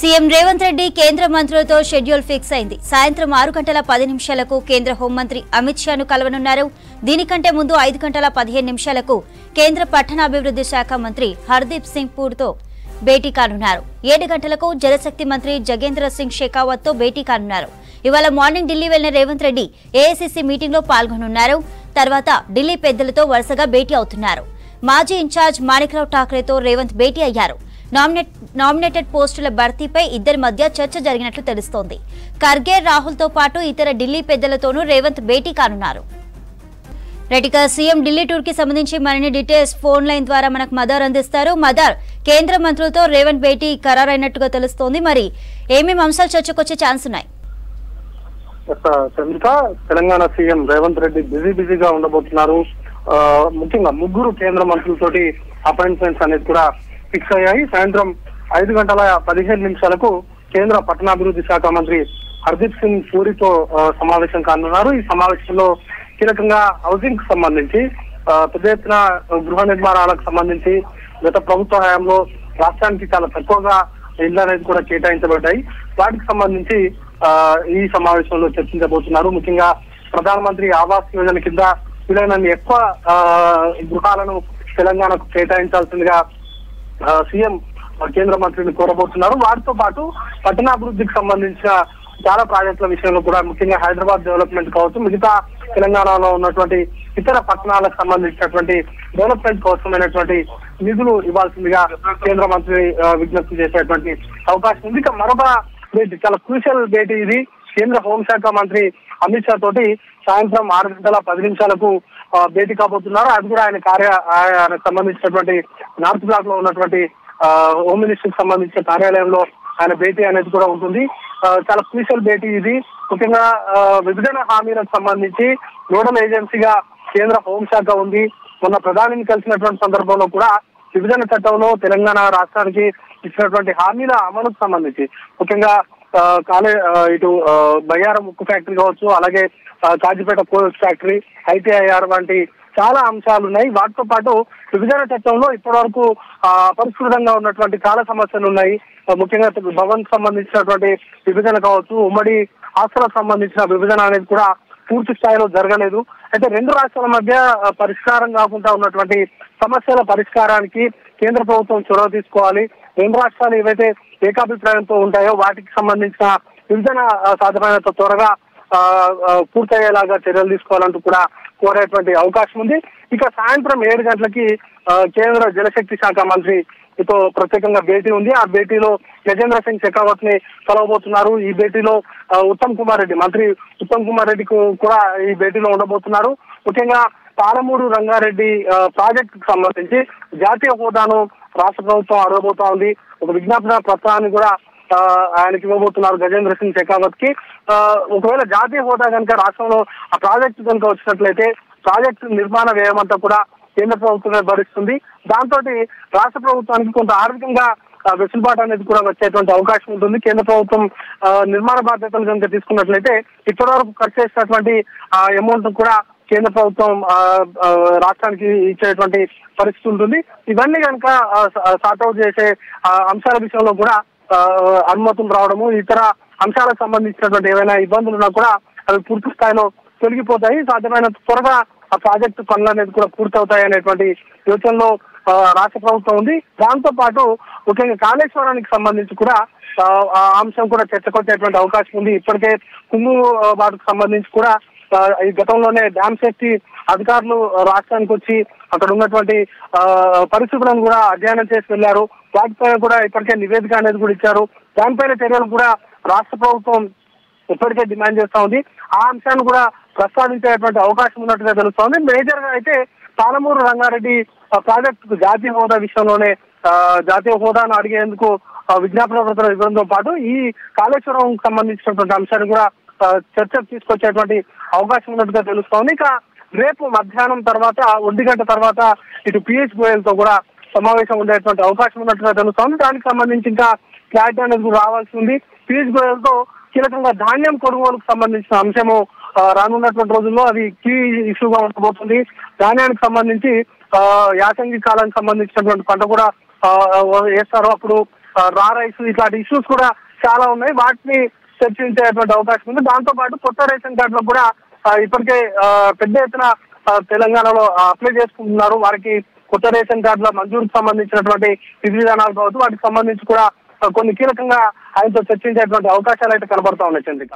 CM Revanth Reddy కేంద్ర మంత్రులతో schedule fix అయింది. సాయంత్రం 6:10 కేంద్ర హోంమంత్రి అమిత్ షాను కలవనున్నారు. దీనికంటే ముందు 5:15 కేంద్ర పట్టణాభివృద్ధి శాఖ మంత్రి హర్దీప్ సింగ్ పూర్తో భేటీ కానున్నారు. 7 గంటలకు జలశక్తి మంత్రి జగేంద్ర సింగ్ షెకావత్ తో భేటీ కానున్నారు. ఇవాళ మార్నింగ్ ఢిల్లీ వెళ్లిన రేవంత్ రెడ్డి ఏఐసీసీ మీటింగ్ లో పాల్గొనున్నారు. తర్వాత ఢిల్లీ పెద్దలతో వరుసగా భేటీ అవుతున్నారు. మాజీ ఇన్ఛార్జ్ మాణిక్రావు ఠాక్రేతో రేవంత్ భేటీ అయ్యారు. నామినేటెడ్ పోస్టుల భర్తీపై ఇద్దరి మధ్య చర్చ జరిగినట్లు తెలుస్తోంది. ఖర్గే, రాహుల్ తో పాటు ఇతర ఢిల్లీ పెద్దలతోనూ రేవంత్ భేటీ కానున్నారు. రెడ్డిక సీఎం ఢిల్లీ టూర్ కి సంబంధించి మరిన్ని డీటెయిల్స్ ఫోన్ లైన్ ద్వారా మనకు మదర్ అందిస్తారు. మదర్, కేంద్ర మంత్రులతో రేవంత్ భేటీ ఖరారైనట్టుగా తెలుస్తోంది. మరి ఏమేమి అంశాలు చర్చకొచ్చే ఛాన్స్ ఉన్నాయి? తెలంగాణ సీఎం రేవంత్ రెడ్డి బిజీగా ఉండబోతున్నారు. ముఖ్యంగా 3 కేంద్ర మంత్రులతోటి అపాయింట్మెంట్స్ అనేది కూడా ఫిక్స్ అయ్యాయి. సాయంత్రం 5:15 కేంద్ర పట్టణాభివృద్ధి శాఖ మంత్రి హర్దీప్ సింగ్ పూరితో సమావేశం కానున్నారు. ఈ సమావేశంలో కీలకంగా హౌసింగ్ కు సంబంధించి పెద్ద ఎత్తున గృహ నిర్మాణాలకు సంబంధించి గత ప్రభుత్వ హయాంలో రాష్ట్రానికి చాలా తక్కువగా ఇళ్లు అనేది కూడా కేటాయించబడ్డాయి. వాటికి సంబంధించి ఈ సమావేశంలో చర్చించబోతున్నారు. ముఖ్యంగా ప్రధానమంత్రి ఆవాస్ యోజన కింద వీలైనన్ని ఎక్కువ గృహాలను తెలంగాణకు కేటాయించాల్సిందిగా సీఎం కేంద్ర మంత్రిని కోరబోతున్నారు. వాటితో పాటు పట్టణాభివృద్ధికి సంబంధించిన చాలా ప్రాజెక్టుల విషయంలో కూడా ముఖ్యంగా హైదరాబాద్ డెవలప్మెంట్ కావచ్చు, మిగతా తెలంగాణలో ఉన్నటువంటి ఇతర పట్టణాలకు సంబంధించినటువంటి డెవలప్మెంట్ కోసమైనటువంటి నిధులు ఇవ్వాల్సిందిగా కేంద్ర మంత్రి విజ్ఞప్తి చేసేటువంటి అవకాశం ఉంది. ఇక మరొక భేటీ, చాలా క్రూషియల్ భేటీ ఇది. కేంద్ర హోంశాఖ మంత్రి అమిత్ షా తోటి సాయంత్రం 6:10 భేటీ కాబోతున్నారు. అది కూడా ఆయనకు సంబంధించినటువంటి నార్త్ బ్లాక్ లో ఉన్నటువంటి హోమ్ మినిస్టర్ కి సంబంధించిన కార్యాలయంలో ఆయన భేటీ అనేది కూడా ఉంటుంది. చాలా క్రూషియల్ భేటీ ఇది. ముఖ్యంగా విభజన హామీలకు సంబంధించి నోడల్ ఏజెన్సీగా కేంద్ర హోంశాఖ ఉంది. మొన్న ప్రధానిని కలిసినటువంటి సందర్భంలో కూడా విభజన చట్టంలో తెలంగాణ రాష్ట్రానికి ఇచ్చినటువంటి హామీల అమలుకు సంబంధించి ముఖ్యంగా ఇటు బయ్యారం ఉక్కు ఫ్యాక్టరీ కావచ్చు, అలాగే కాజీపేట కోల్స్ ఫ్యాక్టరీ, ఐటీఐఆర్ వంటి చాలా అంశాలు ఉన్నాయి. వాటితో పాటు విభజన చట్టంలో ఇప్పటి వరకు అపరిష్కృతంగా ఉన్నటువంటి చాలా సమస్యలు ఉన్నాయి. ముఖ్యంగా భవన్ సంబంధించినటువంటి విభజన కావచ్చు, ఉమ్మడి ఆస్తులకు సంబంధించిన విభజన అనేది కూడా పూర్తి స్థాయిలో జరగలేదు. అయితే 2 రాష్ట్రాల మధ్య పరిష్కారం కాకుండా ఉన్నటువంటి సమస్యల పరిష్కారానికి కేంద్ర ప్రభుత్వం చొరవ తీసుకోవాలి. 2 రాష్ట్రాలు ఏవైతే ఏకాభిప్రాయంతో ఉంటాయో వాటికి సంబంధించిన విభజన సాధ్యమైనంత త్వరగా పూర్తయ్యేలాగా చర్యలు తీసుకోవాలంటూ కూడా కోరేటువంటి అవకాశం ఉంది. ఇక సాయంత్రం 7 గంటలకి కేంద్ర జలశక్తి శాఖ మంత్రితో ప్రత్యేకంగా భేటీ ఉంది. ఆ భేటీలో గజేంద్ర సింగ్ షెకావత్ ని కలవబోతున్నారు. ఈ భేటీలో మంత్రి ఉత్తమ్ కుమార్ రెడ్డి కూడా ఈ భేటీలో ఉండబోతున్నారు. ముఖ్యంగా పాలమూరు రంగారెడ్డి ప్రాజెక్ట్ కు సంబంధించి జాతీయ హోదాను రాష్ట్ర ప్రభుత్వం అడగబోతా ఉంది. ఒక విజ్ఞాపన పత్రాన్ని కూడా ఆయనకి ఇవ్వబోతున్నారు గజేంద్ర సింగ్ షెకావత్ కి. ఒకవేళ జాతీయ హోదా కనుక రాష్ట్రంలో ఆ ప్రాజెక్టు కనుక వచ్చినట్లయితే ప్రాజెక్టు నిర్మాణ వ్యయం అంతా కూడా కేంద్ర ప్రభుత్వమే భరిస్తుంది. దాంతో రాష్ట్ర ప్రభుత్వానికి కొంత ఆర్థికంగా వెసులుబాటు అనేది కూడా వచ్చేటువంటి అవకాశం ఉంటుంది. కేంద్ర ప్రభుత్వం నిర్మాణ బాధ్యతలు కనుక తీసుకున్నట్లయితే ఇప్పటి వరకు ఖర్చు చేసినటువంటి అమౌంట్ కూడా కేంద్ర ప్రభుత్వం రాష్ట్రానికి ఇచ్చేటువంటి పరిస్థితి ఉంటుంది. ఇవన్నీ కనుక సార్ట్అవుట్ చేసే అంశాల విషయంలో కూడా అనుమతులు రావడము, ఇతర అంశాలకు సంబంధించినటువంటి ఏవైనా ఇబ్బందులు ఉన్నా కూడా అవి పూర్తి స్థాయిలో తొలగిపోతాయి. సాధ్యమైనంత త్వరగా ఆ ప్రాజెక్టు పనులు అనేది కూడా పూర్తవుతాయి అనేటువంటి యోచనలో రాష్ట్ర ప్రభుత్వం ఉంది. దాంతో పాటు ముఖ్యంగా కాళేశ్వరానికి సంబంధించి కూడా ఆ అంశం కూడా చర్చకొచ్చేటువంటి అవకాశం ఉంది. ఇప్పటికే కుంగుబాటుకు సంబంధించి కూడా ఈ గతంలోనే డ్యామ్ సేఫ్టీ అధికారులు రాష్ట్రానికి వచ్చి అక్కడ ఉన్నటువంటి పరిస్థితులను కూడా అధ్యయనం చేసి వెళ్లారు. వాటిపైన కూడా ఇప్పటికే నివేదిక అనేది కూడా ఇచ్చారు. దానిపైన చర్యలు కూడా రాష్ట్ర ప్రభుత్వం ఇప్పటికే డిమాండ్ చేస్తా ఉంది. ఆ అంశాన్ని కూడా ప్రస్తావించేటువంటి అవకాశం ఉన్నట్టుగా తెలుస్తోంది. మేజర్ గా అయితే పాలమూరు రంగారెడ్డి ప్రాజెక్టు జాతీయ హోదా విషయంలోనే జాతీయ హోదాను అడిగేందుకు విజ్ఞాపన పత్రం ఇవ్వడంతో పాటు ఈ కాళేశ్వరం సంబంధించినటువంటి అంశాన్ని కూడా చర్చకు తీసుకొచ్చేటువంటి అవకాశం ఉన్నట్టుగా తెలుస్తోంది. ఇక రేపు మధ్యాహ్నం తర్వాత 1 గంట తర్వాత ఇటు పీయూష్ గోయల్ తో కూడా సమావేశం ఉండేటువంటి అవకాశం ఉన్నట్టుగా తెలుస్తోంది. దానికి సంబంధించి ఇంకా క్లారిటీ అనేది రావాల్సి ఉంది. పీయూష్ గోయల్ తో కీలకంగా ధాన్యం కొనుగోలుకు సంబంధించిన అంశము రానున్నటువంటి రోజుల్లో అది కీ ఇష్యూగా ఉండబోతుంది. ధాన్యానికి సంబంధించి యాసంగి కాలానికి సంబంధించినటువంటి పంట కూడా వేస్తారు. అప్పుడు రా రైస్ ఇట్లాంటి ఇష్యూస్ కూడా చాలా ఉన్నాయి. వాటిని చర్చించేటువంటి అవకాశం ఉంది. దాంతో పాటు కొత్త రేషన్ కార్డులకు కూడా ఇప్పటికే పెద్ద ఎత్తున తెలంగాణలో అప్లై చేసుకుంటున్నారు. వారికి కొత్త రేషన్ కార్డుల మంజూరుకు సంబంధించినటువంటి విధి విధానాలు కావచ్చు, వాటికి సంబంధించి కూడా కొన్ని కీలకంగా ఆయనతో చర్చించేటువంటి అవకాశాలు అయితే కనబడతా ఉన్నాయి చంద్రిక.